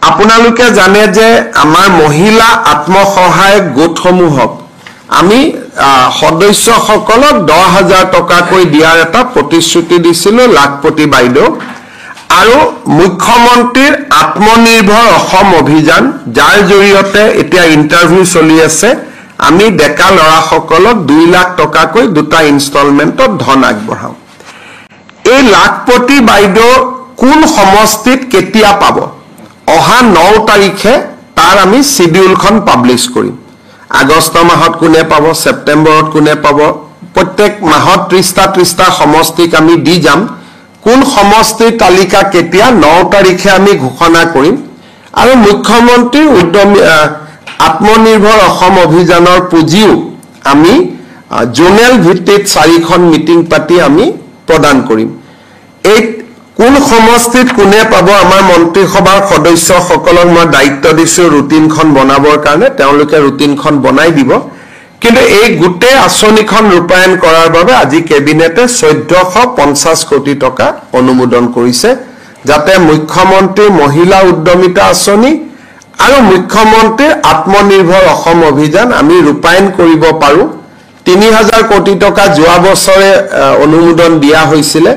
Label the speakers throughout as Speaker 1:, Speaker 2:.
Speaker 1: আপোনালোকে জানে যে আমাৰ মহিলা আত্মসহায়ক গোটসমূহক আমি সদস্যসকলক 10,000 টকাকৈ দিয়াৰ এটা প্ৰতিশ্ৰুতি দিছিলোঁ লাখপতি বাইদেউ আৰু মুখ্যমন্ত্ৰীৰ আত্মনিৰ্ভৰ অসম অভিযান যাৰ জৰিয়তে এতিয়া ইন্টাৰভিউ চলি আছে আমি ডেকা লৰাসকলক 2 লাখ টকাকৈ দুটা ইনষ্টলমেন্টত ধন আগবঢ়াও এই লাখপতি বাইদেউ কোন সমষ্টিত কেতিয়া পাব অহা 9 তাৰিখে তাৰ আমি শিডিউলখন পাবলিশ কৰিম আগষ্ট মাহত কোনে পাব সেপ্টেম্বৰত কোনে পাব প্ৰত্যেক মাহত 30টা সমষ্টিক আমি দি যাম কোন সমষ্টিৰ তালিকা কেতিয়া 9 তাৰিখে আমি ঘোষণা কৰিম আৰু মুখ্যমন্ত্ৰী উদ্যমী আত্মনিৰ্ভৰ অসম অভিযানৰ পুঁজিও আমি জোনেল ভিত্তিত 4খন মিটিং পাতি আমি প্ৰদান কৰিম এই কোন সমষ্টিত কোনে পাব আমাৰ মন্ত্ৰীসভাৰ সদস্যসকলক মই দায়িত্ব দিছো ৰুটিনখন বনাবৰ কাৰণে তেওঁলোকে ৰুটিনখন বনাই দিব কিন্তু এই গোটেই আঁচনিখন ৰূপায়ণ কৰাৰ বাবে আজি কেবিনেটে 1450 কোটি টকা অনুমোদন কৰিছে যাতে মুখ্যমন্ত্ৰী মহিলা উদ্যমিতা আঁচনি আৰু মুখ্যমন্ত্ৰীৰ আত্মনিৰ্ভৰ অসম অভিযান আমি ৰূপায়ণ কৰিব পাৰো 3000 কোটি টকা যোৱা বছৰে অনুমোদন দিয়া হৈছিল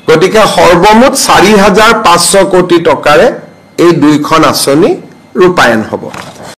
Speaker 1: গতিকে সৰ্বমুঠ 4500 কোটি টকাৰে এই দুইখন আঁচনি ৰূপায়ণ হ'ব